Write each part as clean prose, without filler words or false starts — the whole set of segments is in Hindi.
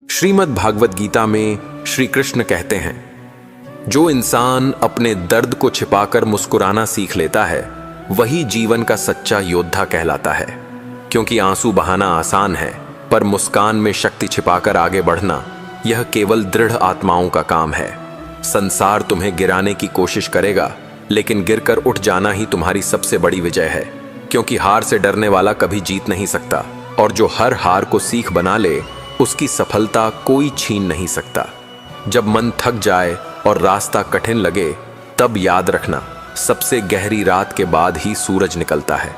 श्रीमद् भागवत गीता में श्री कृष्ण कहते हैं, जो इंसान अपने दर्द को छिपाकर मुस्कुराना सीख लेता है वही जीवन का सच्चा योद्धा कहलाता है। क्योंकि आंसू बहाना आसान है, पर मुस्कान में शक्ति छिपाकर आगे बढ़ना यह केवल दृढ़ आत्माओं का काम है। संसार तुम्हें गिराने की कोशिश करेगा, लेकिन गिरकर उठ जाना ही तुम्हारी सबसे बड़ी विजय है। क्योंकि हार से डरने वाला कभी जीत नहीं सकता, और जो हर हार को सीख बना ले उसकी सफलता कोई छीन नहीं सकता। जब मन थक जाए और रास्ता कठिन लगे, तब याद रखना, सबसे गहरी रात के बाद ही सूरज निकलता है।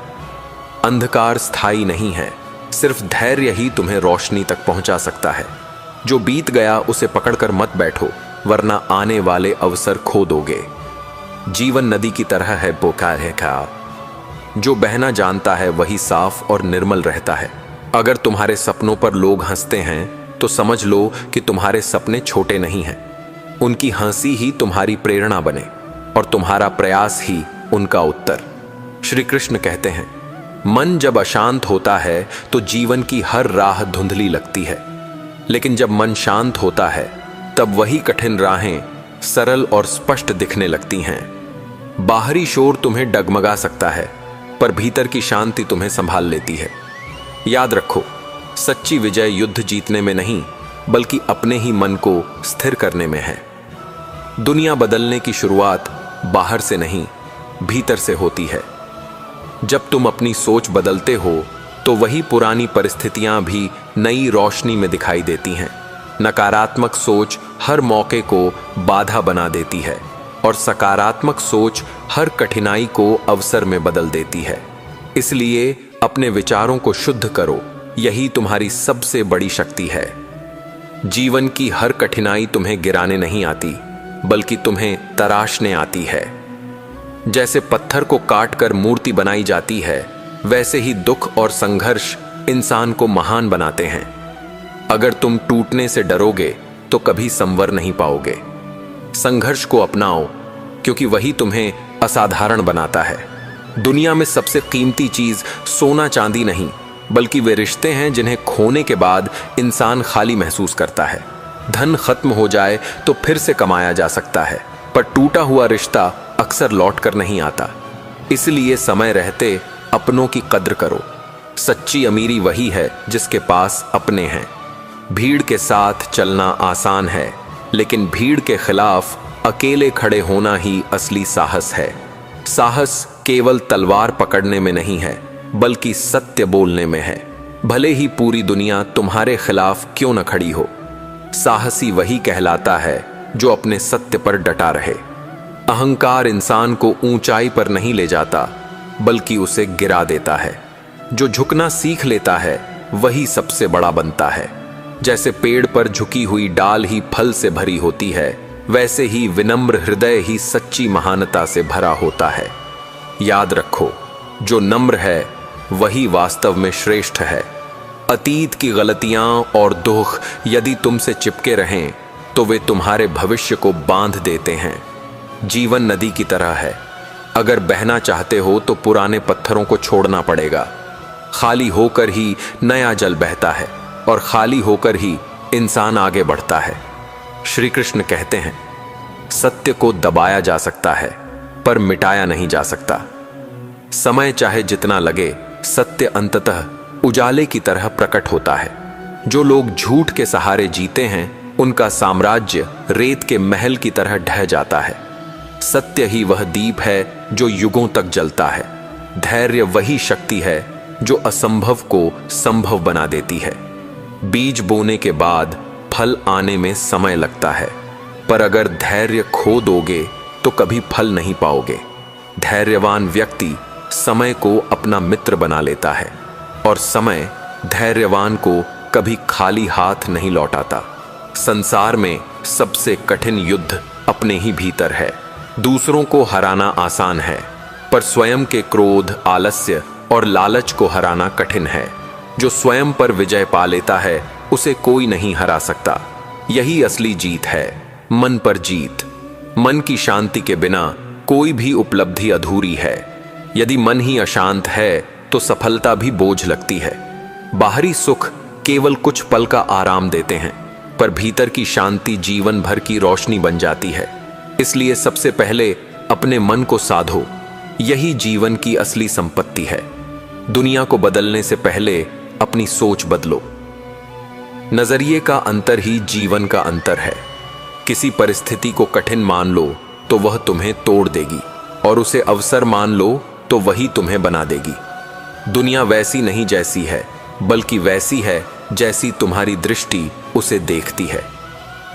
अंधकार स्थायी नहीं है, सिर्फ धैर्य ही तुम्हें रोशनी तक पहुंचा सकता है। जो बीत गया उसे पकड़कर मत बैठो, वरना आने वाले अवसर खो दोगे। जीवन नदी की तरह है, बोकार है का जो बहना जानता है वही साफ और निर्मल रहता है। अगर तुम्हारे सपनों पर लोग हंसते हैं तो समझ लो कि तुम्हारे सपने छोटे नहीं हैं। उनकी हंसी ही तुम्हारी प्रेरणा बने और तुम्हारा प्रयास ही उनका उत्तर। श्री कृष्ण कहते हैं, मन जब अशांत होता है तो जीवन की हर राह धुंधली लगती है, लेकिन जब मन शांत होता है तब वही कठिन राहें सरल और स्पष्ट दिखने लगती हैं। बाहरी शोर तुम्हें डगमगा सकता है, पर भीतर की शांति तुम्हें संभाल लेती है। याद रखो, सच्ची विजय युद्ध जीतने में नहीं, बल्कि अपने ही मन को स्थिर करने में है। दुनिया बदलने की शुरुआत बाहर से नहीं, भीतर से होती है। जब तुम अपनी सोच बदलते हो तो वही पुरानी परिस्थितियां भी नई रोशनी में दिखाई देती हैं। नकारात्मक सोच हर मौके को बाधा बना देती है, और सकारात्मक सोच हर कठिनाई को अवसर में बदल देती है। इसलिए अपने विचारों को शुद्ध करो, यही तुम्हारी सबसे बड़ी शक्ति है। जीवन की हर कठिनाई तुम्हें गिराने नहीं आती, बल्कि तुम्हें तराशने आती है। जैसे पत्थर को काटकर मूर्ति बनाई जाती है, वैसे ही दुख और संघर्ष इंसान को महान बनाते हैं। अगर तुम टूटने से डरोगे तो कभी संवर नहीं पाओगे। संघर्ष को अपनाओ, क्योंकि वही तुम्हें असाधारण बनाता है। दुनिया में सबसे कीमती चीज सोना चांदी नहीं, बल्कि वे रिश्ते हैं जिन्हें खोने के बाद इंसान खाली महसूस करता है। धन खत्म हो जाए तो फिर से कमाया जा सकता है, पर टूटा हुआ रिश्ता अक्सर लौट कर नहीं आता। इसलिए समय रहते अपनों की कद्र करो। सच्ची अमीरी वही है जिसके पास अपने हैं। भीड़ के साथ चलना आसान है, लेकिन भीड़ के खिलाफ अकेले खड़े होना ही असली साहस है। साहस केवल तलवार पकड़ने में नहीं है, बल्कि सत्य बोलने में है, भले ही पूरी दुनिया तुम्हारे खिलाफ क्यों न खड़ी हो। साहसी वही कहलाता है जो अपने सत्य पर डटा रहे। अहंकार इंसान को ऊंचाई पर नहीं ले जाता, बल्कि उसे गिरा देता है। जो झुकना सीख लेता है वही सबसे बड़ा बनता है। जैसे पेड़ पर झुकी हुई डाल ही फल से भरी होती है, वैसे ही विनम्र हृदय ही सच्ची महानता से भरा होता है। याद रखो, जो नम्र है वही वास्तव में श्रेष्ठ है। अतीत की गलतियां और दुख यदि तुमसे चिपके रहें तो वे तुम्हारे भविष्य को बांध देते हैं। जीवन नदी की तरह है, अगर बहना चाहते हो तो पुराने पत्थरों को छोड़ना पड़ेगा। खाली होकर ही नया जल बहता है, और खाली होकर ही इंसान आगे बढ़ता है। श्री कृष्ण कहते हैं, सत्य को दबाया जा सकता है, पर मिटाया नहीं जा सकता। समय चाहे जितना लगे, सत्य अंततः उजाले की तरह प्रकट होता है। जो लोग झूठ के सहारे जीते हैं, उनका साम्राज्य रेत के महल की तरह ढह जाता है। सत्य ही वह दीप है जो युगों तक जलता है। धैर्य वही शक्ति है जो असंभव को संभव बना देती है। बीज बोने के बाद फल आने में समय लगता है, पर अगर धैर्य खो दोगे तो कभी फल नहीं पाओगे। धैर्यवान व्यक्ति समय को अपना मित्र बना लेता है, और समय धैर्यवान को कभी खाली हाथ नहीं लौटाता। संसार में सबसे कठिन युद्ध अपने ही भीतर है। दूसरों को हराना आसान है, पर स्वयं के क्रोध, आलस्य और लालच को हराना कठिन है। जो स्वयं पर विजय पा लेता है उसे कोई नहीं हरा सकता। यही असली जीत है, मन पर जीत। मन की शांति के बिना कोई भी उपलब्धि अधूरी है। यदि मन ही अशांत है तो सफलता भी बोझ लगती है। बाहरी सुख केवल कुछ पल का आराम देते हैं, पर भीतर की शांति जीवन भर की रोशनी बन जाती है। इसलिए सबसे पहले अपने मन को साधो, यही जीवन की असली संपत्ति है। दुनिया को बदलने से पहले अपनी सोच बदलो। नजरिए का अंतर ही जीवन का अंतर है। किसी परिस्थिति को कठिन मान लो तो वह तुम्हें तोड़ देगी, और उसे अवसर मान लो तो वही तुम्हें बना देगी। दुनिया वैसी नहीं जैसी है, बल्कि वैसी है जैसी तुम्हारी दृष्टि उसे देखती है।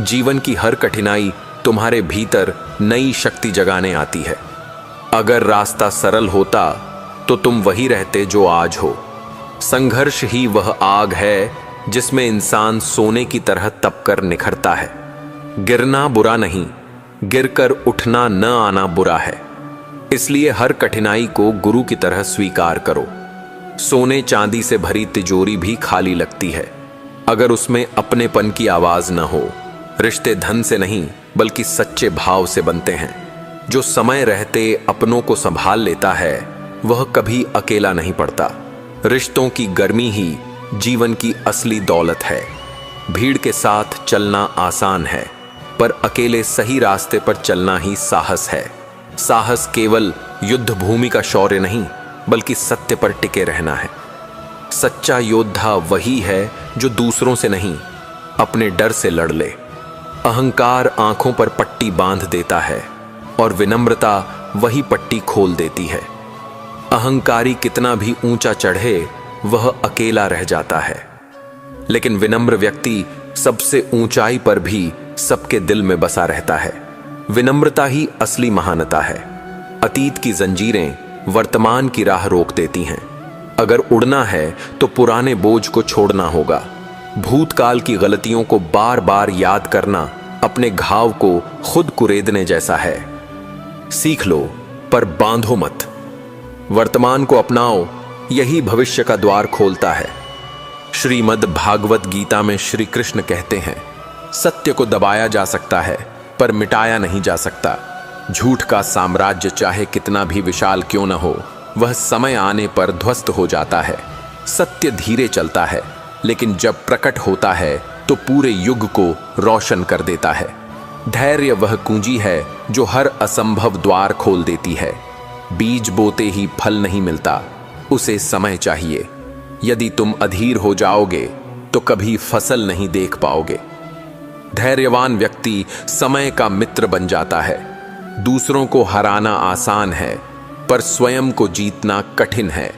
जीवन की हर कठिनाई तुम्हारे भीतर नई शक्ति जगाने आती है। अगर रास्ता सरल होता तो तुम वही रहते जो आज हो। संघर्ष ही वह आग है जिसमें इंसान सोने की तरह तपकर निखरता है। गिरना बुरा नहीं, गिरकर उठना न आना बुरा है। इसलिए हर कठिनाई को गुरु की तरह स्वीकार करो। सोने चांदी से भरी तिजोरी भी खाली लगती है अगर उसमें अपनेपन की आवाज न हो। रिश्ते धन से नहीं बल्कि सच्चे भाव से बनते हैं। जो समय रहते अपनों को संभाल लेता है वह कभी अकेला नहीं पड़ता। रिश्तों की गर्मी ही जीवन की असली दौलत है। भीड़ के साथ चलना आसान है, पर अकेले सही रास्ते पर चलना ही साहस है। साहस केवल युद्ध भूमि का शौर्य नहीं, बल्कि सत्य पर टिके रहना है। सच्चा योद्धा वही है जो दूसरों से नहीं, अपने डर से लड़ ले। अहंकार आंखों पर पट्टी बांध देता है और विनम्रता वही पट्टी खोल देती है। अहंकारी कितना भी ऊंचा चढ़े वह अकेला रह जाता है, लेकिन विनम्र व्यक्ति सबसे ऊंचाई पर भी सबके दिल में बसा रहता है। विनम्रता ही असली महानता है। अतीत की जंजीरें वर्तमान की राह रोक देती हैं। अगर उड़ना है तो पुराने बोझ को छोड़ना होगा। भूतकाल की गलतियों को बार बार याद करना अपने घाव को खुद कुरेदने जैसा है। सीख लो पर बांधो मत। वर्तमान को अपनाओ, यही भविष्य का द्वार खोलता है। श्रीमद् भागवत गीता में श्री कृष्ण कहते हैं, सत्य को दबाया जा सकता है पर मिटाया नहीं जा सकता। झूठ का साम्राज्य चाहे कितना भी विशाल क्यों न हो, वह समय आने पर ध्वस्त हो जाता है। सत्य धीरे चलता है, लेकिन जब प्रकट होता है तो पूरे युग को रोशन कर देता है। धैर्य वह कुंजी है जो हर असंभव द्वार खोल देती है। बीज बोते ही फल नहीं मिलता, उसे समय चाहिए। यदि तुम अधीर हो जाओगे तो कभी फसल नहीं देख पाओगे। धैर्यवान व्यक्ति समय का मित्र बन जाता है। दूसरों को हराना आसान है, पर स्वयं को जीतना कठिन है।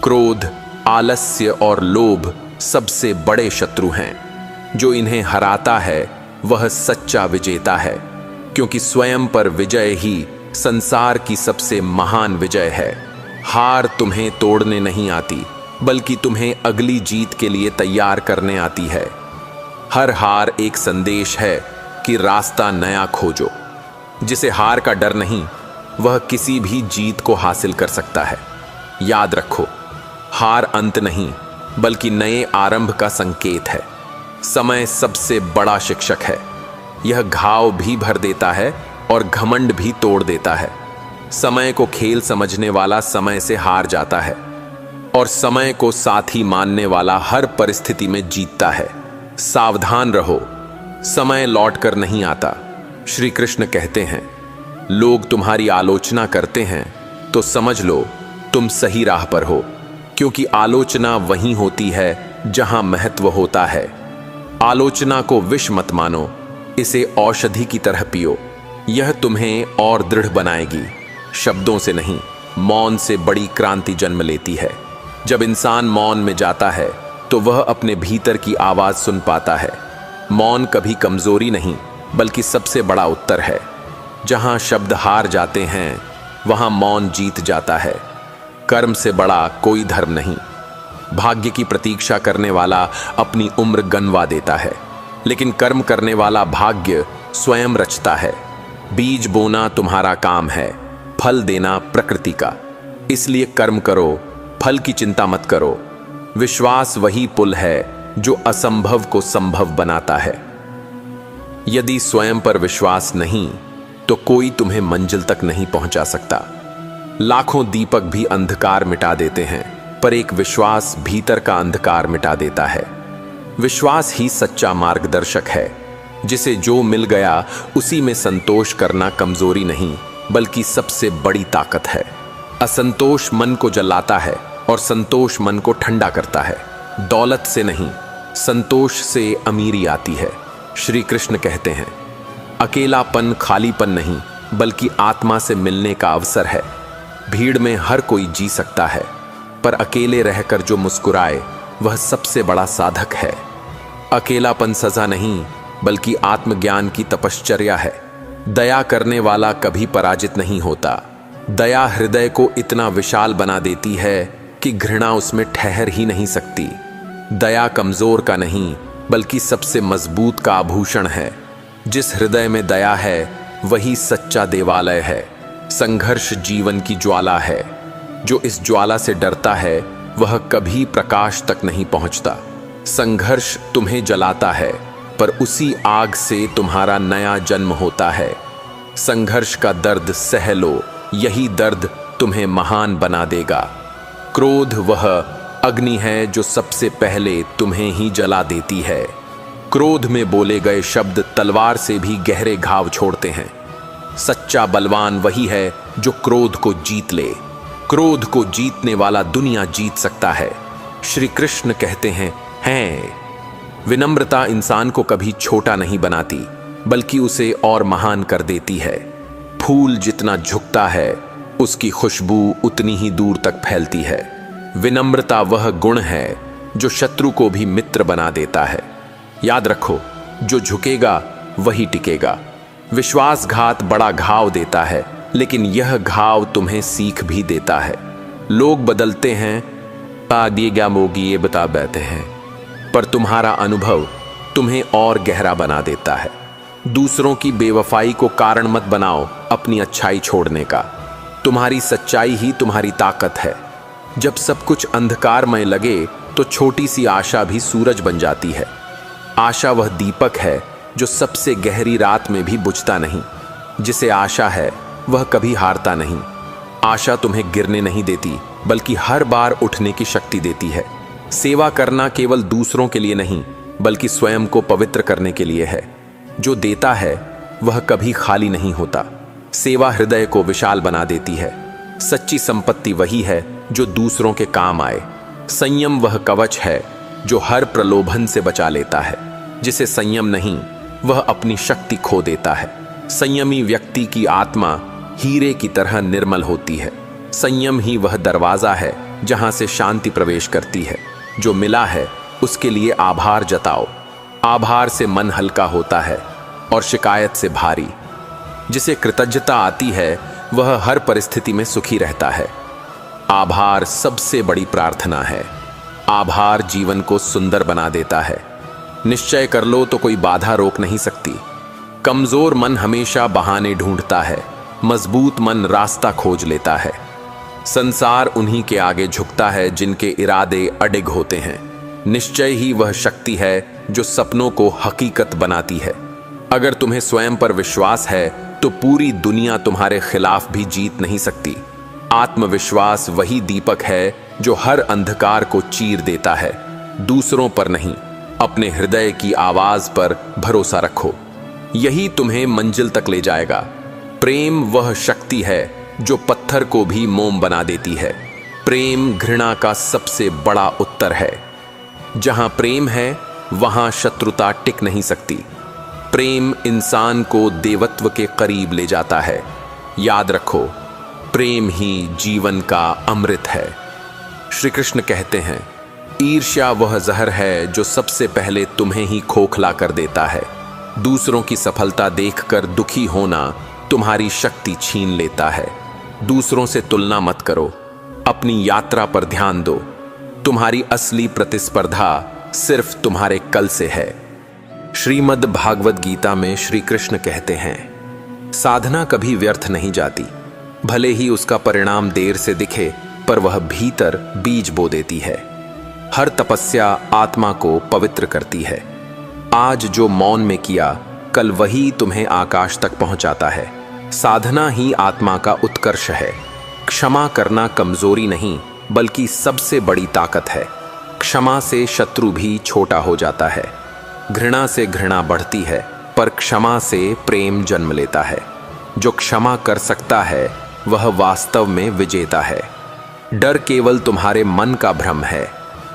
क्रोध, आलस्य और लोभ सबसे बड़े शत्रु हैं। जो इन्हें हराता है वह सच्चा विजेता है, क्योंकि स्वयं पर विजय ही संसार की सबसे महान विजय है। हार तुम्हें तोड़ने नहीं आती, बल्कि तुम्हें अगली जीत के लिए तैयार करने आती है। हर हार एक संदेश है कि रास्ता नया खोजो। जिसे हार का डर नहीं, वह किसी भी जीत को हासिल कर सकता है। याद रखो, हार अंत नहीं, बल्कि नए आरंभ का संकेत है। समय सबसे बड़ा शिक्षक है। यह घाव भी भर देता है और घमंड भी तोड़ देता है। समय को खेल समझने वाला समय से हार जाता है, और समय को साथी मानने वाला हर परिस्थिति में जीतता है। सावधान रहो, समय लौट कर नहीं आता। श्री कृष्ण कहते हैं, लोग तुम्हारी आलोचना करते हैं तो समझ लो तुम सही राह पर हो, क्योंकि आलोचना वहीं होती है जहां महत्व होता है। आलोचना को विष मत मानो, इसे औषधि की तरह पियो। यह तुम्हें और दृढ़ बनाएगी। शब्दों से नहीं, मौन से बड़ी क्रांति जन्म लेती है। जब इंसान मौन में जाता है तो वह अपने भीतर की आवाज सुन पाता है। मौन कभी कमजोरी नहीं, बल्कि सबसे बड़ा उत्तर है। जहां शब्द हार जाते हैं वहां मौन जीत जाता है। कर्म से बड़ा कोई धर्म नहीं। भाग्य की प्रतीक्षा करने वाला अपनी उम्र गंवा देता है, लेकिन कर्म करने वाला भाग्य स्वयं रचता है। बीज बोना तुम्हारा काम है, फल देना प्रकृति का। इसलिए कर्म करो, फल की चिंता मत करो। विश्वास वही पुल है जो असंभव को संभव बनाता है। यदि स्वयं पर विश्वास नहीं तो कोई तुम्हें मंजिल तक नहीं पहुंचा सकता। लाखों दीपक भी अंधकार मिटा देते हैं, पर एक विश्वास भीतर का अंधकार मिटा देता है। विश्वास ही सच्चा मार्गदर्शक है, जिसे जो मिल गया उसी में संतोष करना कमजोरी नहीं बल्कि सबसे बड़ी ताकत है। असंतोष मन को जलाता है और संतोष मन को ठंडा करता है। दौलत से नहीं, संतोष से अमीरी आती है। श्री कृष्ण कहते हैं, अकेलापन खालीपन नहीं बल्कि आत्मा से मिलने का अवसर है। भीड़ में हर कोई जी सकता है, पर अकेले रहकर जो मुस्कुराए वह सबसे बड़ा साधक है। अकेलापन सजा नहीं बल्कि आत्मज्ञान की तपश्चर्या है। दया करने वाला कभी पराजित नहीं होता। दया हृदय को इतना विशाल बना देती है कि घृणा उसमें ठहर ही नहीं सकती। दया कमजोर का नहीं बल्कि सबसे मजबूत का आभूषण है। जिस हृदय में दया है वही सच्चा देवालय है। संघर्ष जीवन की ज्वाला है। जो इस ज्वाला से डरता है वह कभी प्रकाश तक नहीं पहुंचता। संघर्ष तुम्हें जलाता है, पर उसी आग से तुम्हारा नया जन्म होता है। संघर्ष का दर्द सह लो, यही दर्द तुम्हें महान बना देगा। क्रोध वह अग्नि है जो सबसे पहले तुम्हें ही जला देती है। क्रोध में बोले गए शब्द तलवार से भी गहरे घाव छोड़ते हैं। सच्चा बलवान वही है जो क्रोध को जीत ले। क्रोध को जीतने वाला दुनिया जीत सकता है। श्री कृष्ण कहते हैं, विनम्रता इंसान को कभी छोटा नहीं बनाती बल्कि उसे और महान कर देती है। फूल जितना झुकता है उसकी खुशबू उतनी ही दूर तक फैलती है। विनम्रता वह गुण है जो शत्रु को भी मित्र बना देता है। याद रखो, जो झुकेगा वही टिकेगा। विश्वासघात बड़ा घाव देता है, लेकिन यह घाव तुम्हें सीख भी देता है। लोग बदलते हैं, आगे क्या मोगी ये बता बैठे हैं, पर तुम्हारा अनुभव तुम्हें और गहरा बना देता है। दूसरों की बेवफाई को कारण मत बनाओ अपनी अच्छाई छोड़ने का। तुम्हारी सच्चाई ही तुम्हारी ताकत है। जब सब कुछ अंधकारमय लगे तो छोटी सी आशा भी सूरज बन जाती है। आशा वह दीपक है जो सबसे गहरी रात में भी बुझता नहीं। जिसे आशा है वह कभी हारता नहीं। आशा तुम्हें गिरने नहीं देती बल्कि हर बार उठने की शक्ति देती है। सेवा करना केवल दूसरों के लिए नहीं बल्कि स्वयं को पवित्र करने के लिए है। जो देता है वह कभी खाली नहीं होता। सेवा हृदय को विशाल बना देती है। सच्ची संपत्ति वही है जो दूसरों के काम आए। संयम वह कवच है जो हर प्रलोभन से बचा लेता है। जिसे संयम नहीं वह अपनी शक्ति खो देता है। संयमी व्यक्ति की आत्मा हीरे की तरह निर्मल होती है। संयम ही वह दरवाजा है जहां से शांति प्रवेश करती है। जो मिला है उसके लिए आभार जताओ। आभार से मन हल्का होता है और शिकायत से भारी। जिसे कृतज्ञता आती है वह हर परिस्थिति में सुखी रहता है। आभार सबसे बड़ी प्रार्थना है। आभार जीवन को सुंदर बना देता है। निश्चय कर लो तो कोई बाधा रोक नहीं सकती। कमजोर मन हमेशा बहाने ढूंढता है, मजबूत मन रास्ता खोज लेता है। संसार उन्हीं के आगे झुकता है जिनके इरादे अडिग होते हैं। निश्चय ही वह शक्ति है जो सपनों को हकीकत बनाती है। अगर तुम्हें स्वयं पर विश्वास है तो पूरी दुनिया तुम्हारे खिलाफ भी जीत नहीं सकती। आत्मविश्वास वही दीपक है जो हर अंधकार को चीर देता है। दूसरों पर नहीं, अपने हृदय की आवाज पर भरोसा रखो। यही तुम्हें मंजिल तक ले जाएगा। प्रेम वह शक्ति है जो पत्थर को भी मोम बना देती है। प्रेम घृणा का सबसे बड़ा उत्तर है। जहां प्रेम है वहां शत्रुता टिक नहीं सकती। प्रेम इंसान को देवत्व के करीब ले जाता है। याद रखो, प्रेम ही जीवन का अमृत है। श्री कृष्ण कहते हैं, ईर्ष्या वह जहर है जो सबसे पहले तुम्हें ही खोखला कर देता है। दूसरों की सफलता देखकर दुखी होना तुम्हारी शक्ति छीन लेता है। दूसरों से तुलना मत करो, अपनी यात्रा पर ध्यान दो। तुम्हारी असली प्रतिस्पर्धा सिर्फ तुम्हारे कल से है। श्रीमद् भागवत गीता में श्री कृष्ण कहते हैं, साधना कभी व्यर्थ नहीं जाती। भले ही उसका परिणाम देर से दिखे, पर वह भीतर बीज बो देती है। हर तपस्या आत्मा को पवित्र करती है। आज जो मौन में किया, कल वही तुम्हें आकाश तक पहुंचाता है। साधना ही आत्मा का उत्कर्ष है। क्षमा करना कमजोरी नहीं बल्कि सबसे बड़ी ताकत है। क्षमा से शत्रु भी छोटा हो जाता है। घृणा से घृणा बढ़ती है, पर क्षमा से प्रेम जन्म लेता है। जो क्षमा कर सकता है वह वास्तव में विजेता है। डर केवल तुम्हारे मन का भ्रम है।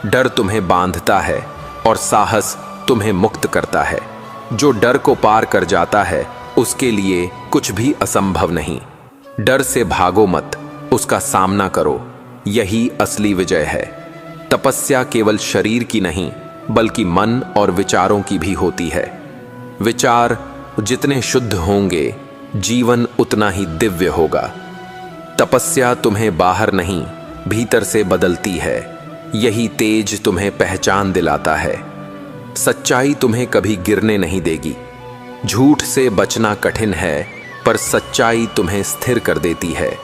डर तुम्हें बांधता है और साहस तुम्हें मुक्त करता है। जो डर को पार कर जाता है उसके लिए कुछ भी असंभव नहीं। डर से भागो मत, उसका सामना करो, यही असली विजय है। तपस्या केवल शरीर की नहीं बल्कि मन और विचारों की भी होती है। विचार जितने शुद्ध होंगे जीवन उतना ही दिव्य होगा। तपस्या तुम्हें बाहर नहीं भीतर से बदलती है। यही तेज तुम्हें पहचान दिलाता है। सच्चाई तुम्हें कभी गिरने नहीं देगी। झूठ से बचना कठिन है, पर सच्चाई तुम्हें स्थिर कर देती है।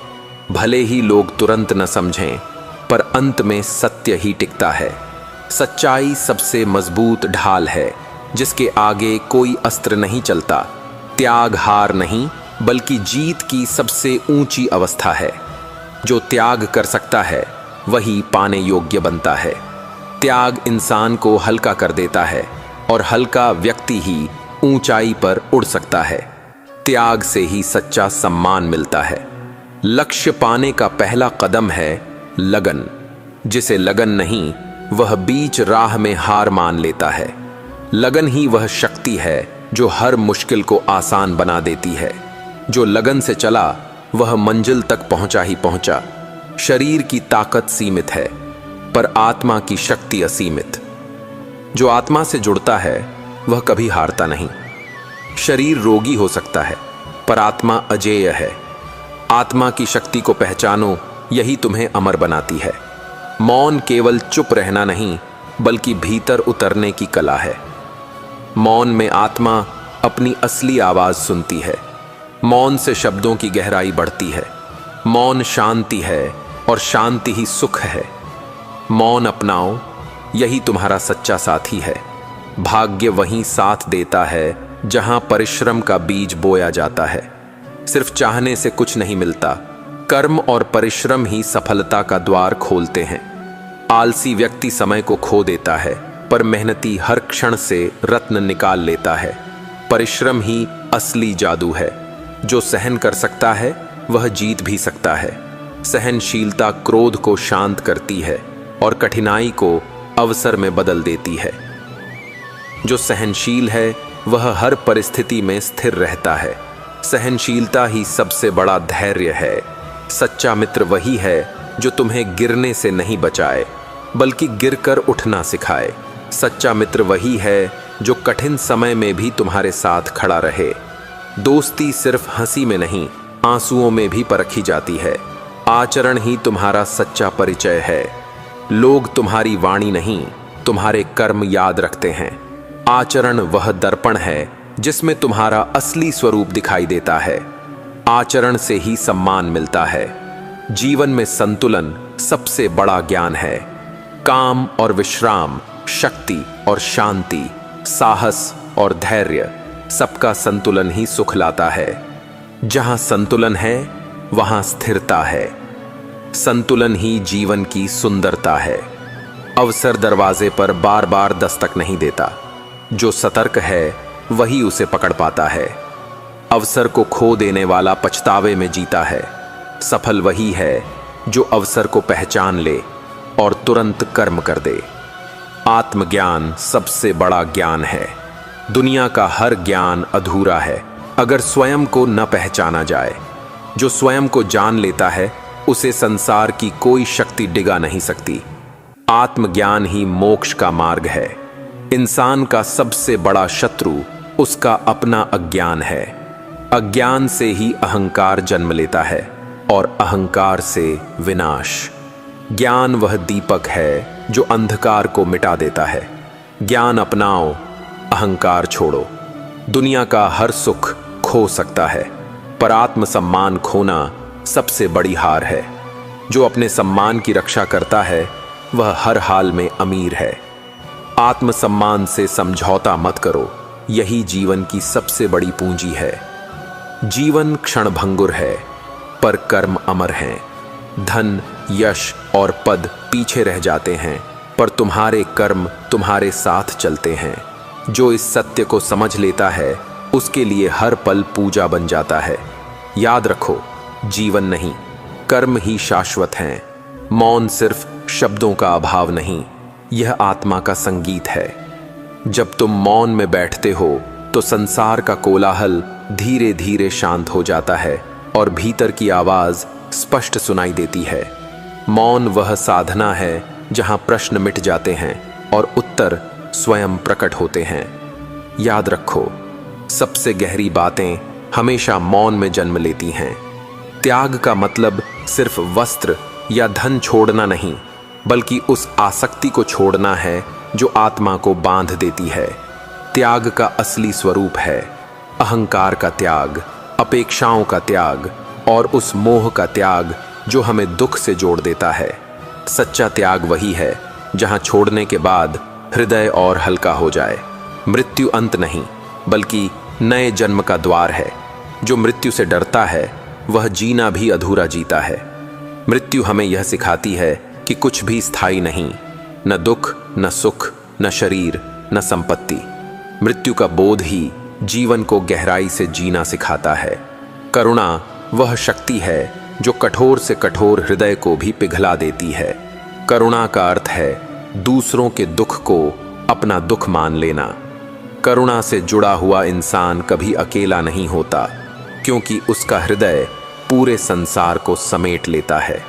भले ही लोग तुरंत न समझें, पर अंत में सत्य ही टिकता है। सच्चाई सबसे मजबूत ढाल है, जिसके आगे कोई अस्त्र नहीं चलता। त्याग हार नहीं बल्कि जीत की सबसे ऊंची अवस्था है। जो त्याग कर सकता है वही पाने योग्य बनता है। त्याग इंसान को हल्का कर देता है और हल्का व्यक्ति ही ऊंचाई पर उड़ सकता है। त्याग से ही सच्चा सम्मान मिलता है। लक्ष्य पाने का पहला कदम है लगन। जिसे लगन नहीं वह बीच राह में हार मान लेता है। लगन ही वह शक्ति है जो हर मुश्किल को आसान बना देती है। जो लगन से चला वह मंजिल तक पहुंचा ही पहुंचा। शरीर की ताकत सीमित है, पर आत्मा की शक्ति असीमित। जो आत्मा से जुड़ता है वह कभी हारता नहीं। शरीर रोगी हो सकता है, पर आत्मा अजेय है। आत्मा की शक्ति को पहचानो, यही तुम्हें अमर बनाती है। मौन केवल चुप रहना नहीं बल्कि भीतर उतरने की कला है। मौन में आत्मा अपनी असली आवाज सुनती है। मौन से शब्दों की गहराई बढ़ती है। मौन शांति है और शांति ही सुख है। मौन अपनाओ, यही तुम्हारा सच्चा साथी है। भाग्य वहीं साथ देता है जहां परिश्रम का बीज बोया जाता है। सिर्फ चाहने से कुछ नहीं मिलता। कर्म और परिश्रम ही सफलता का द्वार खोलते हैं। आलसी व्यक्ति समय को खो देता है, पर मेहनती हर क्षण से रत्न निकाल लेता है। परिश्रम ही असली जादू है। जो सहन कर सकता है वह जीत भी सकता है। सहनशीलता क्रोध को शांत करती है और कठिनाई को अवसर में बदल देती है। जो सहनशील है वह हर परिस्थिति में स्थिर रहता है। सहनशीलता ही सबसे बड़ा धैर्य है। सच्चा मित्र वही है जो तुम्हें गिरने से नहीं बचाए बल्कि गिरकर उठना सिखाए। सच्चा मित्र वही है जो कठिन समय में भी तुम्हारे साथ खड़ा रहे। दोस्ती सिर्फ हंसी में नहीं आंसुओं में भी परखी जाती है। आचरण ही तुम्हारा सच्चा परिचय है। लोग तुम्हारी वाणी नहीं तुम्हारे कर्म याद रखते हैं। आचरण वह दर्पण है जिसमें तुम्हारा असली स्वरूप दिखाई देता है। आचरण से ही सम्मान मिलता है। जीवन में संतुलन सबसे बड़ा ज्ञान है। काम और विश्राम, शक्ति और शांति, साहस और धैर्य, सबका संतुलन ही सुख लाता है। जहां संतुलन है वहां स्थिरता है। संतुलन ही जीवन की सुंदरता है। अवसर दरवाजे पर बार बार दस्तक नहीं देता। जो सतर्क है वही उसे पकड़ पाता है। अवसर को खो देने वाला पछतावे में जीता है। सफल वही है जो अवसर को पहचान ले और तुरंत कर्म कर दे। आत्मज्ञान सबसे बड़ा ज्ञान है। दुनिया का हर ज्ञान अधूरा है अगर स्वयं को न पहचाना जाए। जो स्वयं को जान लेता है उसे संसार की कोई शक्ति डिगा नहीं सकती। आत्मज्ञान ही मोक्ष का मार्ग है। इंसान का सबसे बड़ा शत्रु उसका अपना अज्ञान है। अज्ञान से ही अहंकार जन्म लेता है और अहंकार से विनाश। ज्ञान वह दीपक है जो अंधकार को मिटा देता है। ज्ञान अपनाओ, अहंकार छोड़ो। दुनिया का हर सुख खो सकता है, पर आत्मसम्मान खोना सबसे बड़ी हार है। जो अपने सम्मान की रक्षा करता है वह हर हाल में अमीर है। आत्मसम्मान से समझौता मत करो, यही जीवन की सबसे बड़ी पूंजी है। जीवन क्षणभंगुर है, पर कर्म अमर हैं। धन, यश और पद पीछे रह जाते हैं, पर तुम्हारे कर्म तुम्हारे साथ चलते हैं। जो इस सत्य को समझ लेता है उसके लिए हर पल पूजा बन जाता है। याद रखो, जीवन नहीं, कर्म ही शाश्वत हैं। मौन सिर्फ शब्दों का अभाव नहीं, यह आत्मा का संगीत है। जब तुम मौन में बैठते हो तो संसार का कोलाहल धीरे धीरे शांत हो जाता है और भीतर की आवाज स्पष्ट सुनाई देती है। मौन वह साधना है जहां प्रश्न मिट जाते हैं और उत्तर स्वयं प्रकट होते हैं। याद रखो, सबसे गहरी बातें हमेशा मौन में जन्म लेती हैं। त्याग का मतलब सिर्फ वस्त्र या धन छोड़ना नहीं, बल्कि उस आसक्ति को छोड़ना है जो आत्मा को बांध देती है। त्याग का असली स्वरूप है अहंकार का त्याग, अपेक्षाओं का त्याग और उस मोह का त्याग जो हमें दुख से जोड़ देता है। सच्चा त्याग वही है जहां छोड़ने के बाद हृदय और हल्का हो जाए। मृत्यु अंत नहीं, बल्कि नए जन्म का द्वार है। जो मृत्यु से डरता है वह जीना भी अधूरा जीता है। मृत्यु हमें यह सिखाती है कि कुछ भी स्थायी नहीं, न दुख, न सुख, न शरीर, न संपत्ति। मृत्यु का बोध ही जीवन को गहराई से जीना सिखाता है। करुणा वह शक्ति है जो कठोर से कठोर हृदय को भी पिघला देती है। करुणा का अर्थ है दूसरों के दुख को अपना दुख मान लेना। करुणा से जुड़ा हुआ इंसान कभी अकेला नहीं होता, क्योंकि उसका हृदय पूरे संसार को समेट लेता है।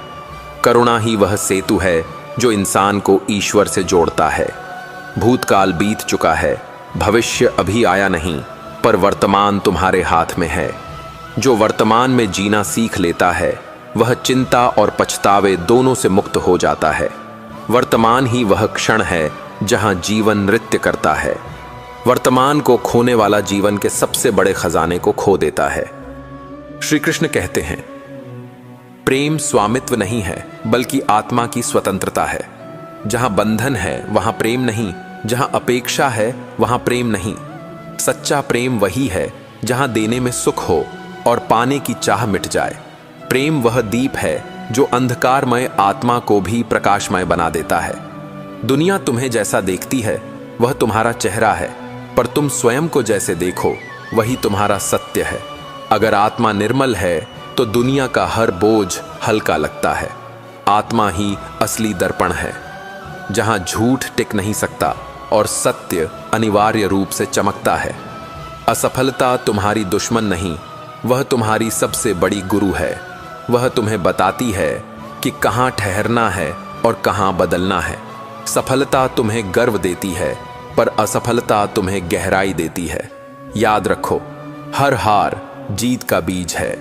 करुणा ही वह सेतु है जो इंसान को ईश्वर से जोड़ता है। भूतकाल बीत चुका है, भविष्य अभी आया नहीं, पर वर्तमान तुम्हारे हाथ में है। जो वर्तमान में जीना सीख लेता है वह चिंता और पछतावे दोनों से मुक्त हो जाता है। वर्तमान ही वह क्षण है जहां जीवन नृत्य करता है। वर्तमान को खोने वाला जीवन के सबसे बड़े खजाने को खो देता है। श्री कृष्ण कहते हैं, प्रेम स्वामित्व नहीं है बल्कि आत्मा की स्वतंत्रता है। जहां बंधन है वहां प्रेम नहीं, जहां अपेक्षा है वहां प्रेम नहीं। सच्चा प्रेम वही है जहां देने में सुख हो और पाने की चाह मिट जाए। प्रेम वह दीप है जो अंधकारमय आत्मा को भी प्रकाशमय बना देता है। दुनिया तुम्हें जैसा देखती है वह तुम्हारा चेहरा है, पर तुम स्वयं को जैसे देखो वही तुम्हारा सत्य है। अगर आत्मा निर्मल है तो दुनिया का हर बोझ हल्का लगता है। आत्मा ही असली दर्पण है, जहां झूठ टिक नहीं सकता और सत्य अनिवार्य रूप से चमकता है। असफलता तुम्हारी दुश्मन नहीं, वह तुम्हारी सबसे बड़ी गुरु है। वह तुम्हें बताती है कि कहाँ ठहरना है और कहाँ बदलना है। सफलता तुम्हें गर्व देती है, पर असफलता तुम्हें गहराई देती है। याद रखो, हर हार जीत का बीज है।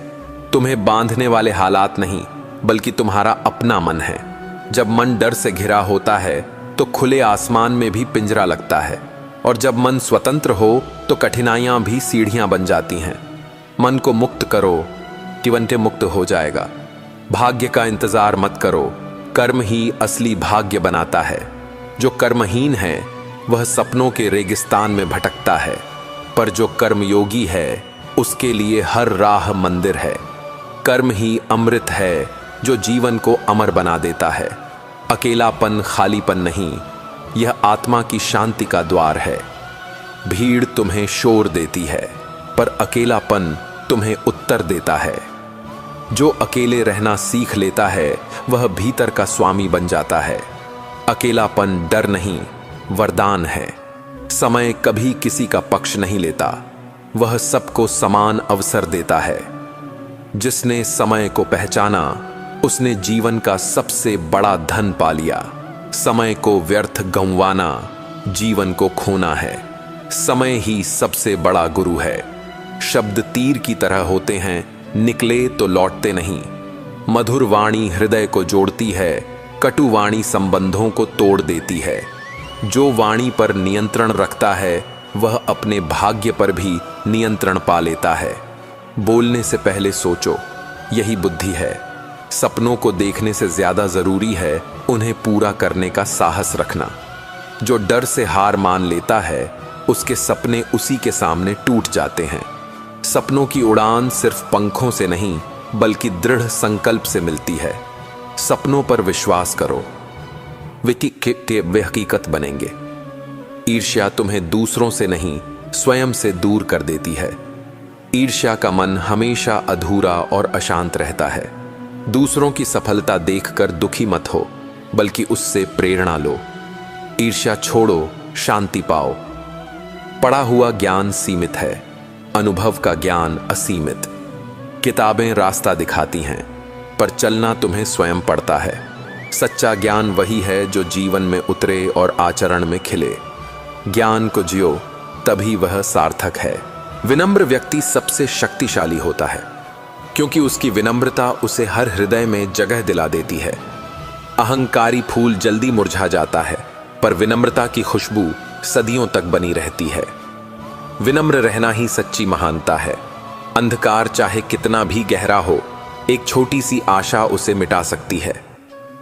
तुम्हें बांधने वाले हालात नहीं, बल्कि तुम्हारा अपना मन है। जब मन डर से घिरा होता है तो खुले आसमान में भी पिंजरा लगता है, और जब मन स्वतंत्र हो तो कठिनाइयां भी सीढ़ियां बन जाती हैं। मन को मुक्त करो, तिवंटे मुक्त हो जाएगा। भाग्य का इंतजार मत करो, कर्म ही असली भाग्य बनाता है। जो कर्महीन है वह सपनों के रेगिस्तान में भटकता है, पर जो कर्मयोगी है उसके लिए हर राह मंदिर है। कर्म ही अमृत है जो जीवन को अमर बना देता है। अकेलापन खालीपन नहीं, यह आत्मा की शांति का द्वार है। भीड़ तुम्हें शोर देती है, पर अकेलापन तुम्हें उत्तर देता है। जो अकेले रहना सीख लेता है वह भीतर का स्वामी बन जाता है। अकेलापन डर नहीं, वरदान है। समय कभी किसी का पक्ष नहीं लेता, वह सबको समान अवसर देता है। जिसने समय को पहचाना उसने जीवन का सबसे बड़ा धन पा लिया। समय को व्यर्थ गंवाना जीवन को खोना है। समय ही सबसे बड़ा गुरु है। शब्द तीर की तरह होते हैं, निकले तो लौटते नहीं। मधुर वाणी हृदय को जोड़ती है, कटु वाणी संबंधों को तोड़ देती है। जो वाणी पर नियंत्रण रखता है वह अपने भाग्य पर भी नियंत्रण पा लेता है। बोलने से पहले सोचो, यही बुद्धि है। सपनों को देखने से ज्यादा जरूरी है उन्हें पूरा करने का साहस रखना। जो डर से हार मान लेता है उसके सपने उसी के सामने टूट जाते हैं। सपनों की उड़ान सिर्फ पंखों से नहीं बल्कि दृढ़ संकल्प से मिलती है। सपनों पर विश्वास करो, वे हकीकत बनेंगे। ईर्ष्या तुम्हें दूसरों से नहीं स्वयं से दूर कर देती है। ईर्ष्या का मन हमेशा अधूरा और अशांत रहता है। दूसरों की सफलता देखकर दुखी मत हो, बल्कि उससे प्रेरणा लो। ईर्ष्या छोड़ो, शांति पाओ। पढ़ा हुआ ज्ञान सीमित है, अनुभव का ज्ञान असीमित। किताबें रास्ता दिखाती हैं, पर चलना तुम्हें स्वयं पड़ता है। सच्चा ज्ञान वही है जो जीवन में उतरे और आचरण में खिले। ज्ञान को जियो, तभी वह सार्थक है। विनम्र व्यक्ति सबसे शक्तिशाली होता है, क्योंकि उसकी विनम्रता उसे हर हृदय में जगह दिला देती है। अहंकारी फूल जल्दी मुरझा जाता है, पर विनम्रता की खुशबू सदियों तक बनी रहती है। विनम्र रहना ही सच्ची महानता है। अंधकार चाहे कितना भी गहरा हो, एक छोटी सी आशा उसे मिटा सकती है।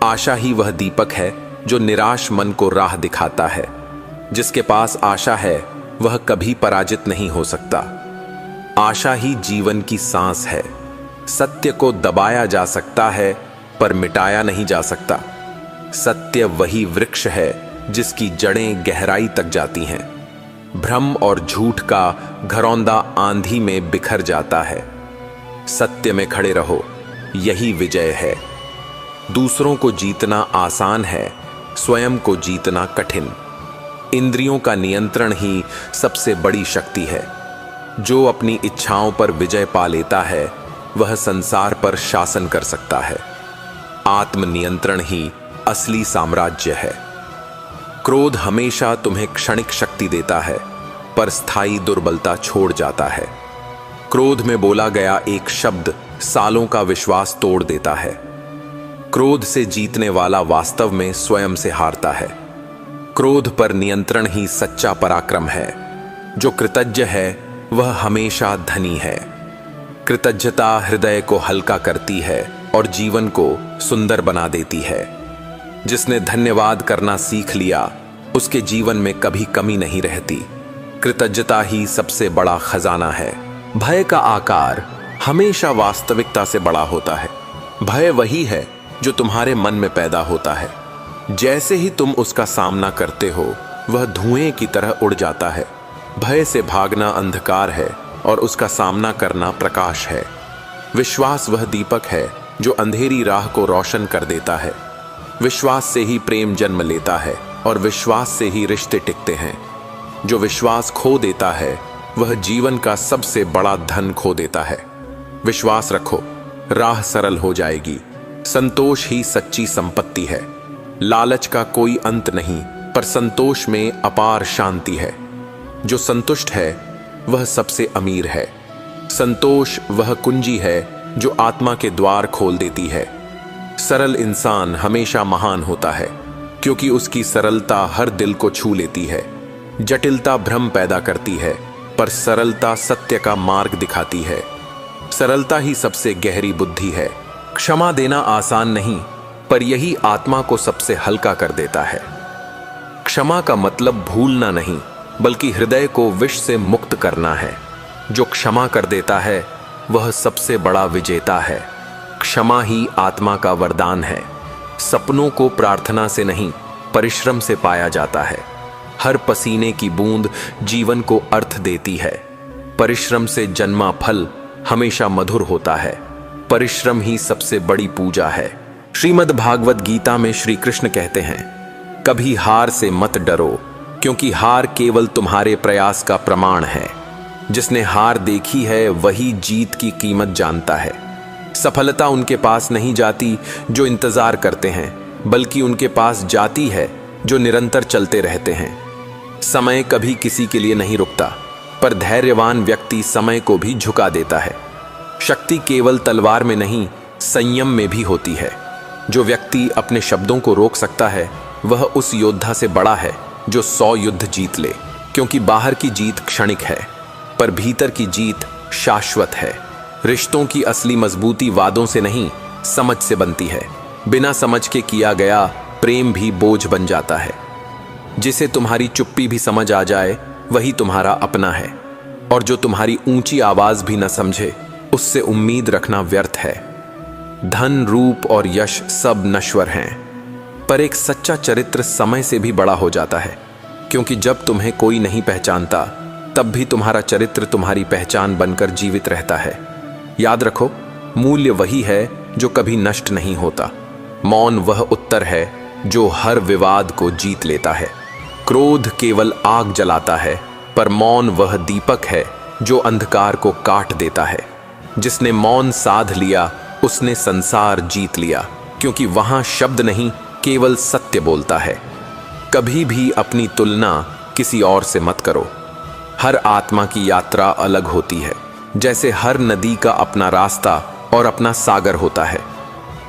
आशा ही वह दीपक है जो निराश मन को राह दिखाता है। जिसके पास आशा है वह कभी पराजित नहीं हो सकता। आशा ही जीवन की सांस है। सत्य को दबाया जा सकता है, पर मिटाया नहीं जा सकता। सत्य वही वृक्ष है जिसकी जड़ें गहराई तक जाती हैं। भ्रम और झूठ का घरौंदा आंधी में बिखर जाता है। सत्य में खड़े रहो, यही विजय है। दूसरों को जीतना आसान है, स्वयं को जीतना कठिन। इंद्रियों का नियंत्रण ही सबसे बड़ी शक्ति है। जो अपनी इच्छाओं पर विजय पा लेता है, वह संसार पर शासन कर सकता है। आत्मनियंत्रण ही असली साम्राज्य है। क्रोध हमेशा तुम्हें क्षणिक शक्ति देता है, पर स्थायी दुर्बलता छोड़ जाता है। क्रोध में बोला गया एक शब्द सालों का विश्वास तोड़ देता है। क्रोध से जीतने वाला वास्तव में स्वयं से हारता है। क्रोध पर नियंत्रण ही सच्चा पराक्रम है। जो कृतज्ञ है वह हमेशा धनी है। कृतज्ञता हृदय को हल्का करती है और जीवन को सुंदर बना देती है। जिसने धन्यवाद करना सीख लिया, उसके जीवन में कभी कमी नहीं रहती। कृतज्ञता ही सबसे बड़ा खजाना है। भय का आकार हमेशा वास्तविकता से बड़ा होता है। भय वही है जो तुम्हारे मन में पैदा होता है। जैसे ही तुम उसका सामना करते हो, वह धुएं की तरह उड़ जाता है। भय से भागना अंधकार है और उसका सामना करना प्रकाश है। विश्वास वह दीपक है जो अंधेरी राह को रोशन कर देता है। विश्वास से ही प्रेम जन्म लेता है और विश्वास से ही रिश्ते टिकते हैं। जो विश्वास खो देता है, वह जीवन का सबसे बड़ा धन खो देता है। विश्वास रखो, राह सरल हो जाएगी। संतोष ही सच्ची संपत्ति है। लालच का कोई अंत नहीं, पर संतोष में अपार शांति है। जो संतुष्ट है वह सबसे अमीर है। संतोष वह कुंजी है जो आत्मा के द्वार खोल देती है। सरल इंसान हमेशा महान होता है, क्योंकि उसकी सरलता हर दिल को छू लेती है। जटिलता भ्रम पैदा करती है, पर सरलता सत्य का मार्ग दिखाती है। सरलता ही सबसे गहरी बुद्धि है। क्षमा देना आसान नहीं, पर यही आत्मा को सबसे हल्का कर देता है। क्षमा का मतलब भूलना नहीं, बल्कि हृदय को विष से मुक्त करना है। जो क्षमा कर देता है, वह सबसे बड़ा विजेता है। क्षमा ही आत्मा का वरदान है। सपनों को प्रार्थना से नहीं, परिश्रम से पाया जाता है। हर पसीने की बूंद जीवन को अर्थ देती है। परिश्रम से जन्मा फल हमेशा मधुर होता है। परिश्रम ही सबसे बड़ी पूजा है। श्रीमद् भागवत गीता में श्री कृष्ण कहते हैं, कभी हार से मत डरो, क्योंकि हार केवल तुम्हारे प्रयास का प्रमाण है। जिसने हार देखी है, वही जीत की कीमत जानता है। सफलता उनके पास नहीं जाती जो इंतजार करते हैं, बल्कि उनके पास जाती है जो निरंतर चलते रहते हैं। समय कभी किसी के लिए नहीं रुकता, पर धैर्यवान व्यक्ति समय को भी झुका देता है। शक्ति केवल तलवार में नहीं, संयम में भी होती है। जो व्यक्ति अपने शब्दों को रोक सकता है, वह उस योद्धा से बड़ा है जो 100 युद्ध जीत ले। क्योंकि बाहर की जीत क्षणिक है, पर भीतर की जीत शाश्वत है। रिश्तों की असली मजबूती वादों से नहीं, समझ से बनती है। बिना समझ के किया गया प्रेम भी बोझ बन जाता है। जिसे तुम्हारी चुप्पी भी समझ आ जाए, वही तुम्हारा अपना है। और जो तुम्हारी ऊंची आवाज भी न समझे, उससे उम्मीद रखना व्यर्थ है। धन, रूप और यश सब नश्वर हैं, पर एक सच्चा चरित्र समय से भी बड़ा हो जाता है, क्योंकि जब तुम्हें कोई नहीं पहचानता तब भी तुम्हारा चरित्र तुम्हारी पहचान बनकर जीवित रहता है। याद रखो, मूल्य वही है जो कभी नष्ट नहीं होता। मौन वह उत्तर है जो हर विवाद को जीत लेता है। क्रोध केवल आग जलाता है, पर मौन वह दीपक है जो अंधकार को काट देता है। जिसने मौन साध लिया उसने संसार जीत लिया, क्योंकि वहां शब्द नहीं, केवल सत्य बोलता है। कभी भी अपनी तुलना किसी और से मत करो। हर आत्मा की यात्रा अलग होती है, जैसे हर नदी का अपना रास्ता और अपना सागर होता है।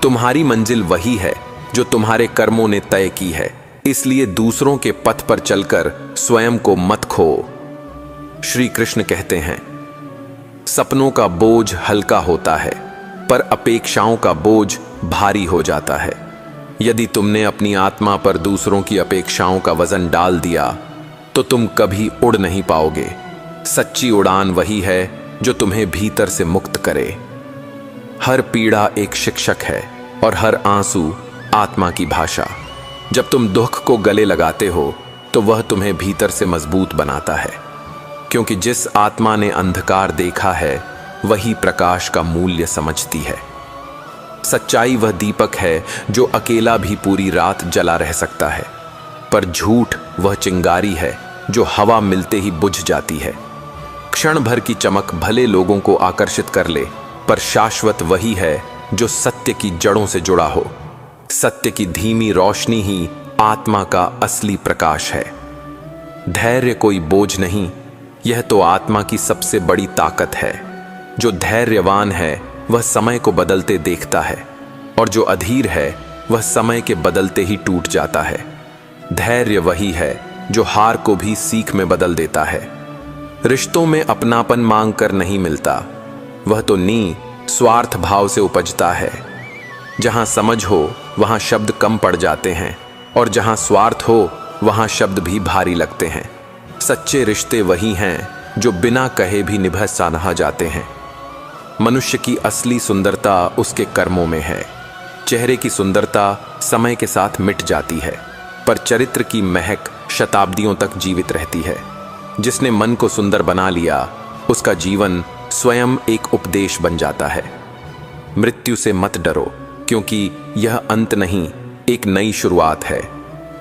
तुम्हारी मंजिल वही है जो तुम्हारे कर्मों ने तय की है, इसलिए दूसरों के पथ पर चलकर स्वयं को मत खो। श्री कृष्ण कहते हैं, सपनों का बोझ हल्का होता है, पर अपेक्षाओं का बोझ भारी हो जाता है। यदि तुमने अपनी आत्मा पर दूसरों की अपेक्षाओं का वजन डाल दिया तो तुम कभी उड़ नहीं पाओगे। सच्ची उड़ान वही है जो तुम्हें भीतर से मुक्त करे। हर पीड़ा एक शिक्षक है और हर आंसू आत्मा की भाषा। जब तुम दुख को गले लगाते हो तो वह तुम्हें भीतर से मजबूत बनाता है, क्योंकि जिस आत्मा ने अंधकार देखा है वही प्रकाश का मूल्य समझती है। सच्चाई वह दीपक है जो अकेला भी पूरी रात जला रह सकता है, पर झूठ वह चिंगारी है जो हवा मिलते ही बुझ जाती है। क्षण भर की चमक भले लोगों को आकर्षित कर ले, पर शाश्वत वही है जो सत्य की जड़ों से जुड़ा हो। सत्य की धीमी रोशनी ही आत्मा का असली प्रकाश है। धैर्य कोई बोझ नहीं, यह तो आत्मा की सबसे बड़ी ताकत है। जो धैर्यवान है वह समय को बदलते देखता है, और जो अधीर है वह समय के बदलते ही टूट जाता है। धैर्य वही है जो हार को भी सीख में बदल देता है। रिश्तों में अपनापन मांग कर नहीं मिलता, वह तो स्वार्थ भाव से उपजता है। जहां समझ हो वहां शब्द कम पड़ जाते हैं, और जहां स्वार्थ हो वहां शब्द भी भारी लगते हैं। सच्चे रिश्ते वही हैं जो बिना कहे भी निभा सहा जाते हैं। मनुष्य की असली सुंदरता उसके कर्मों में है। चेहरे की सुंदरता समय के साथ मिट जाती है, पर चरित्र की महक शताब्दियों तक जीवित रहती है। जिसने मन को सुंदर बना लिया उसका जीवन स्वयं एक उपदेश बन जाता है। मृत्यु से मत डरो, क्योंकि यह अंत नहीं, एक नई शुरुआत है।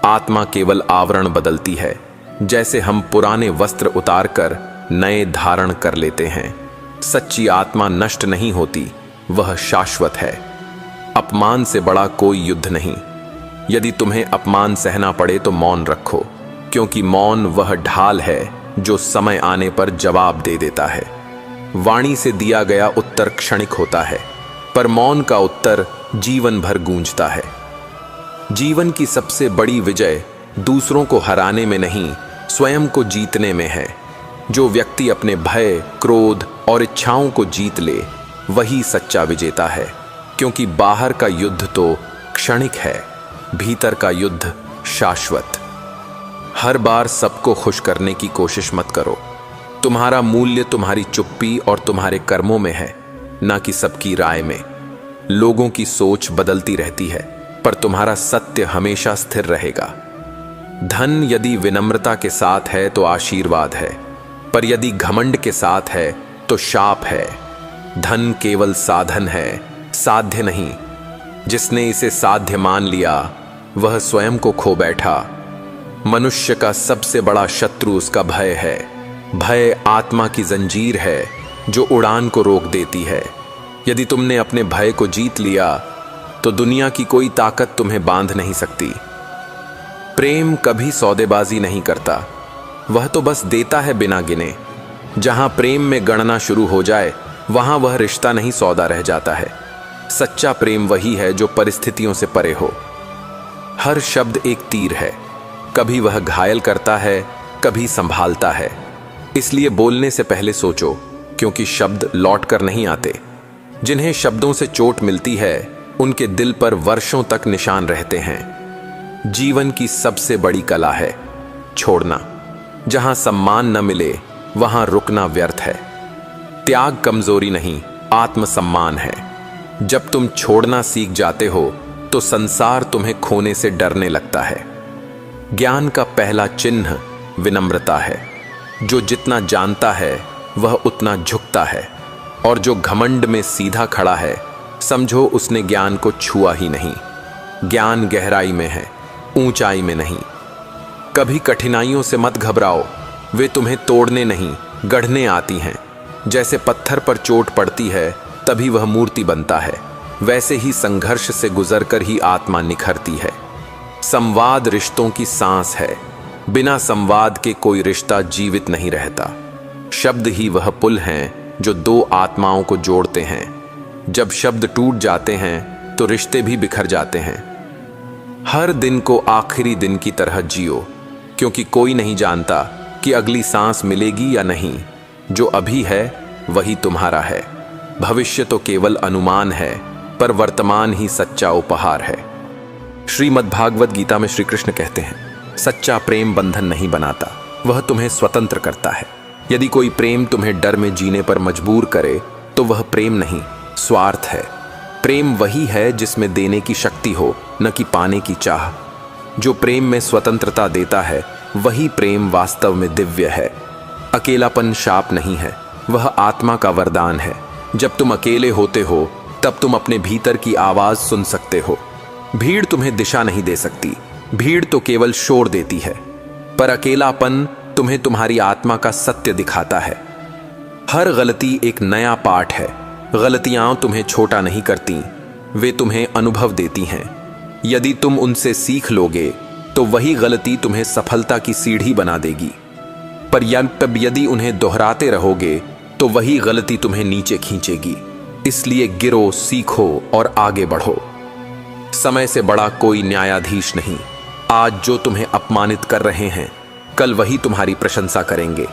आत्मा केवल आवरण बदलती है, जैसे हम पुराने वस्त्र उतारकर नए धारण कर लेते हैं। सच्ची आत्मा नष्ट नहीं होती, वह शाश्वत है। अपमान से बड़ा कोई युद्ध नहीं। यदि तुम्हें अपमान सहना पड़े तो मौन रखो, क्योंकि मौन वह ढाल है जो समय आने पर जवाब दे देता है। वाणी से दिया गया उत्तर क्षणिक होता है, पर मौन का उत्तर जीवन भर गूंजता है। जीवन की सबसे बड़ी विजय दूसरों को हराने में नहीं, स्वयं को जीतने में है। जो व्यक्ति अपने भय, क्रोध और इच्छाओं को जीत ले वही सच्चा विजेता है, क्योंकि बाहर का युद्ध तो क्षणिक है, भीतर का युद्ध शाश्वत। हर बार सबको खुश करने की कोशिश मत करो। तुम्हारा मूल्य तुम्हारी चुप्पी और तुम्हारे कर्मों में है, ना कि सबकी राय में। लोगों की सोच बदलती रहती है, पर तुम्हारा सत्य हमेशा स्थिर रहेगा। धन यदि विनम्रता के साथ है तो आशीर्वाद है, पर यदि घमंड के साथ है तो शाप है। धन केवल साधन है, साध्य नहीं। जिसने इसे साध्य मान लिया वह स्वयं को खो बैठा। मनुष्य का सबसे बड़ा शत्रु उसका भय है। भय आत्मा की जंजीर है जो उड़ान को रोक देती है। यदि तुमने अपने भय को जीत लिया तो दुनिया की कोई ताकत तुम्हें बांध नहीं सकती। प्रेम कभी सौदेबाजी नहीं करता, वह तो बस देता है बिना गिने। जहां प्रेम में गणना शुरू हो जाए वहां वह रिश्ता नहीं, सौदा रह जाता है। सच्चा प्रेम वही है जो परिस्थितियों से परे हो। हर शब्द एक तीर है, कभी वह घायल करता है, कभी संभालता है। इसलिए बोलने से पहले सोचो, क्योंकि शब्द लौट कर नहीं आते। जिन्हें शब्दों से चोट मिलती है उनके दिल पर वर्षों तक निशान रहते हैं। जीवन की सबसे बड़ी कला है छोड़ना। जहां सम्मान न मिले वहां रुकना व्यर्थ है। त्याग कमजोरी नहीं, आत्मसम्मान है। जब तुम छोड़ना सीख जाते हो तो संसार तुम्हें खोने से डरने लगता है। ज्ञान का पहला चिन्ह विनम्रता है। जो जितना जानता है वह उतना झुकता है, और जो घमंड में सीधा खड़ा है समझो उसने ज्ञान को छुआ ही नहीं। ज्ञान गहराई में है, ऊंचाई में नहीं। कभी कठिनाइयों से मत घबराओ, वे तुम्हें तोड़ने नहीं गढ़ने आती हैं। जैसे पत्थर पर चोट पड़ती है तभी वह मूर्ति बनता है, वैसे ही संघर्ष से गुजरकर ही आत्मा निखरती है। संवाद रिश्तों की सांस है। बिना संवाद के कोई रिश्ता जीवित नहीं रहता। शब्द ही वह पुल हैं जो दो आत्माओं को जोड़ते हैं। जब शब्द टूट जाते हैं तो रिश्ते भी बिखर जाते हैं। हर दिन को आखिरी दिन की तरह जियो, क्योंकि कोई नहीं जानता कि अगली सांस मिलेगी या नहीं। जो अभी है वही तुम्हारा है। भविष्य तो केवल अनुमान है, पर वर्तमान ही सच्चा उपहार है। श्रीमद् भागवत गीता में श्री कृष्ण कहते हैं, सच्चा प्रेम बंधन नहीं बनाता, वह तुम्हें स्वतंत्र करता है। यदि कोई प्रेम तुम्हें डर में जीने पर मजबूर करे तो वह प्रेम नहीं, स्वार्थ है। प्रेम वही है जिसमें देने की शक्ति हो, न कि पाने की चाह। जो प्रेम में स्वतंत्रता देता है वही प्रेम वास्तव में दिव्य है। अकेलापन शाप नहीं है, वह आत्मा का वरदान है। जब तुम अकेले होते हो तब तुम अपने भीतर की आवाज सुन सकते हो। भीड़ तुम्हें दिशा नहीं दे सकती, भीड़ तो केवल शोर देती है, पर अकेलापन तुम्हें तुम्हारी आत्मा का सत्य दिखाता है। हर गलती एक नया पाठ है। गलतियां तुम्हें छोटा नहीं करती, वे तुम्हें अनुभव देती हैं। यदि तुम उनसे सीख लोगे तो वही गलती तुम्हें सफलता की सीढ़ी बना देगी, पर यदि उन्हें दोहराते रहोगे तो वही गलती तुम्हें नीचे खींचेगी। इसलिए गिरो, सीखो और आगे बढ़ो। समय से बड़ा कोई न्यायाधीश नहीं। आज जो तुम्हें अपमानित कर रहे हैं कल वही तुम्हारी प्रशंसा करेंगे।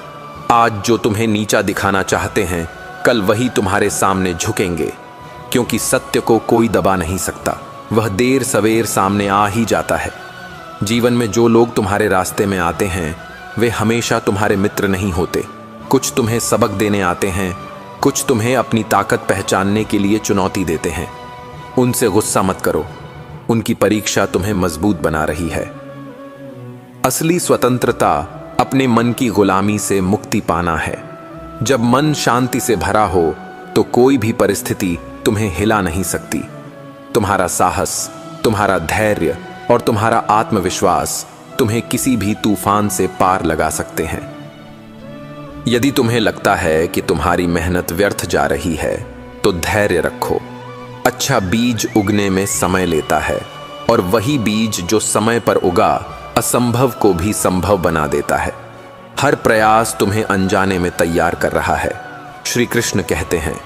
आज जो तुम्हें नीचा दिखाना चाहते हैं कल वही तुम्हारे सामने झुकेंगे, क्योंकि सत्य को कोई दबा नहीं सकता, वह देर सवेर सामने आ ही जाता है। जीवन में जो लोग तुम्हारे रास्ते में आते हैं वे हमेशा तुम्हारे मित्र नहीं होते। कुछ तुम्हें सबक देने आते हैं, कुछ तुम्हें अपनी ताकत पहचानने के लिए चुनौती देते हैं। उनसे गुस्सा मत करो, उनकी परीक्षा तुम्हें मजबूत बना रही है। असली स्वतंत्रता अपने मन की गुलामी से मुक्ति पाना है। जब मन शांति से भरा हो तो कोई भी परिस्थिति तुम्हें हिला नहीं सकती। तुम्हारा साहस, तुम्हारा धैर्य और तुम्हारा आत्मविश्वास तुम्हें किसी भी तूफान से पार लगा सकते हैं। यदि तुम्हें लगता है कि तुम्हारी मेहनत व्यर्थ जा रही है तो धैर्य रखो। अच्छा बीज उगने में समय लेता है, और वही बीज जो समय पर उगा असंभव को भी संभव बना देता है। हर प्रयास तुम्हें अनजाने में तैयार कर रहा है। श्री कृष्ण कहते हैं,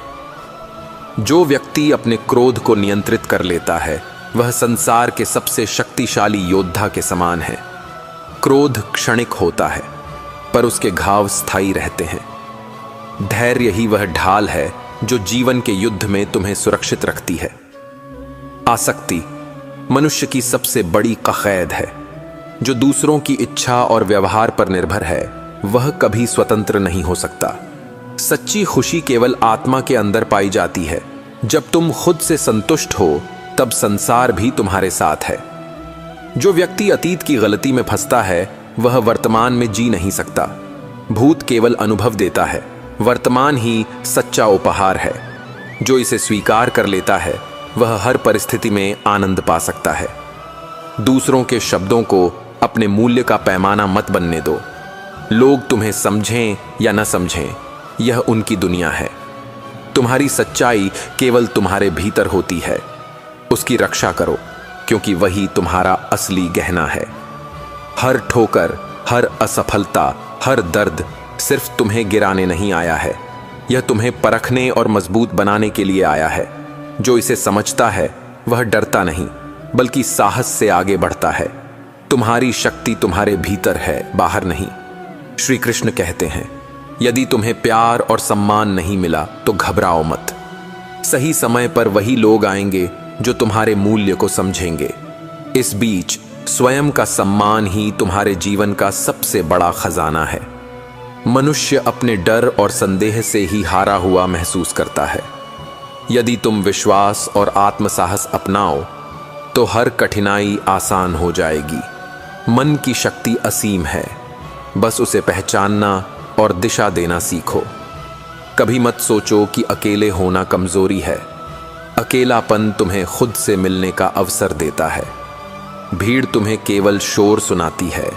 जो व्यक्ति अपने क्रोध को नियंत्रित कर लेता है वह संसार के सबसे शक्तिशाली योद्धा के समान है। क्रोध क्षणिक होता है, पर उसके घाव स्थायी रहते हैं। धैर्य ही वह ढाल है जो जीवन के युद्ध में तुम्हें सुरक्षित रखती है। आसक्ति मनुष्य की सबसे बड़ी कक़ैद है। जो दूसरों की इच्छा और व्यवहार पर निर्भर है वह कभी स्वतंत्र नहीं हो सकता। सच्ची खुशी केवल आत्मा के अंदर पाई जाती है। जब तुम खुद से संतुष्ट हो तब संसार भी तुम्हारे साथ है। जो व्यक्ति अतीत की गलती में फंसता है वह वर्तमान में जी नहीं सकता। भूत केवल अनुभव देता है, वर्तमान ही सच्चा उपहार है। जो इसे स्वीकार कर लेता है वह हर परिस्थिति में आनंद पा सकता है। दूसरों के शब्दों को अपने मूल्य का पैमाना मत बनने दो। लोग तुम्हें समझें या न समझें, यह उनकी दुनिया है। तुम्हारी सच्चाई केवल तुम्हारे भीतर होती है। उसकी रक्षा करो, क्योंकि वही तुम्हारा असली गहना है। हर ठोकर, हर असफलता, हर दर्द सिर्फ तुम्हें गिराने नहीं आया है, यह तुम्हें परखने और मजबूत बनाने के लिए आया है। जो इसे समझता है वह डरता नहीं, बल्कि साहस से आगे बढ़ता है। तुम्हारी शक्ति तुम्हारे भीतर है, बाहर नहीं। श्री कृष्ण कहते हैं, यदि तुम्हें प्यार और सम्मान नहीं मिला तो घबराओ मत। सही समय पर वही लोग आएंगे जो तुम्हारे मूल्य को समझेंगे। इस बीच स्वयं का सम्मान ही तुम्हारे जीवन का सबसे बड़ा खजाना है। मनुष्य अपने डर और संदेह से ही हारा हुआ महसूस करता है। यदि तुम विश्वास और आत्मसाहस अपनाओ तो हर कठिनाई आसान हो जाएगी। मन की शक्ति असीम है, बस उसे पहचानना और दिशा देना सीखो। कभी मत सोचो कि अकेले होना कमजोरी है। अकेलापन तुम्हें खुद से मिलने का अवसर देता है। भीड़ तुम्हें केवल शोर सुनाती है,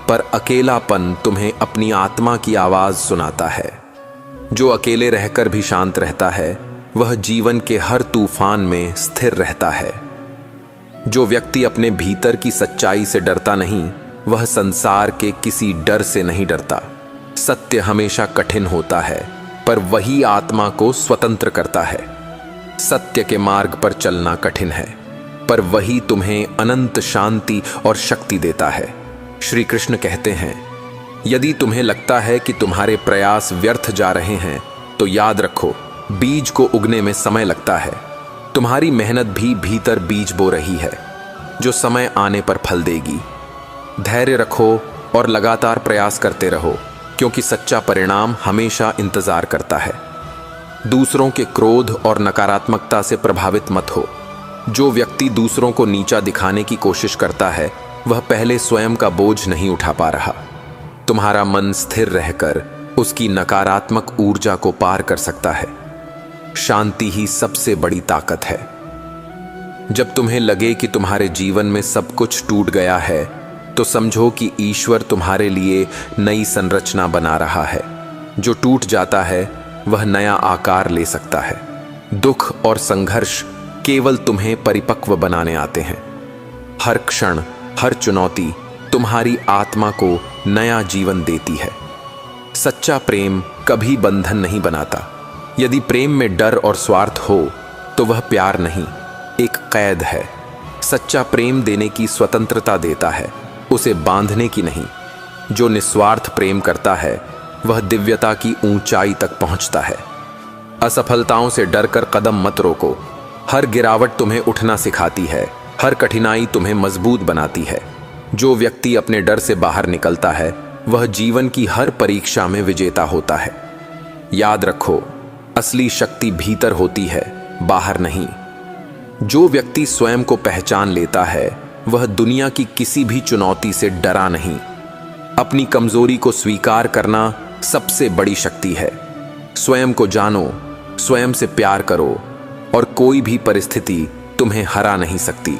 पर अकेलापन तुम्हें अपनी आत्मा की आवाज सुनाता है। जो अकेले रहकर भी शांत रहता है, वह जीवन के हर तूफान में स्थिर रहता है। जो व्यक्ति अपने भीतर की सच्चाई से डरता नहीं, वह संसार के किसी डर से नहीं डरता। सत्य हमेशा कठिन होता है, पर वही आत्मा को स्वतंत्र करता है। सत्य के मार्ग पर चलना कठिन है, पर वही तुम्हें अनंत शांति और शक्ति देता है। श्री कृष्ण कहते हैं, यदि तुम्हें लगता है कि तुम्हारे प्रयास व्यर्थ जा रहे हैं, तो याद रखो, बीज को उगने में समय लगता है। तुम्हारी मेहनत भी भीतर बीज बो रही है, जो समय आने पर फल देगी। धैर्य रखो और लगातार प्रयास करते रहो, क्योंकि सच्चा परिणाम हमेशा इंतजार करता है। दूसरों के क्रोध और नकारात्मकता से प्रभावित मत हो। जो व्यक्ति दूसरों को नीचा दिखाने की कोशिश करता है, वह पहले स्वयं का बोझ नहीं उठा पा रहा। तुम्हारा मन स्थिर रहकर उसकी नकारात्मक ऊर्जा को पार कर सकता है। शांति ही सबसे बड़ी ताकत है। जब तुम्हें लगे कि तुम्हारे जीवन में सब कुछ टूट गया है, तो समझो कि ईश्वर तुम्हारे लिए नई संरचना बना रहा है। जो टूट जाता है, वह नया आकार ले सकता है। दुख और संघर्ष केवल तुम्हें परिपक्व बनाने आते हैं। हर क्षण, हर चुनौती तुम्हारी आत्मा को नया जीवन देती है। सच्चा प्रेम कभी बंधन नहीं बनाता। यदि प्रेम में डर और स्वार्थ हो, तो वह प्यार नहीं, एक कैद है। सच्चा प्रेम देने की स्वतंत्रता देता है, उसे बांधने की नहीं। जो निस्वार्थ प्रेम करता है, वह दिव्यता की ऊंचाई तक पहुंचता है। असफलताओं से डरकर कदम मत रोको। हर गिरावट तुम्हें उठना सिखाती है, हर कठिनाई तुम्हें मजबूत बनाती है। जो व्यक्ति अपने डर से बाहर निकलता है, वह जीवन की हर परीक्षा में विजेता होता है। याद रखो, असली शक्ति भीतर होती है, बाहर नहीं। जो व्यक्ति स्वयं को पहचान लेता है, वह दुनिया की किसी भी चुनौती से डरा नहीं। अपनी कमजोरी को स्वीकार करना सबसे बड़ी शक्ति है। स्वयं को जानो, स्वयं से प्यार करो, और कोई भी परिस्थिति तुम्हें हरा नहीं सकती।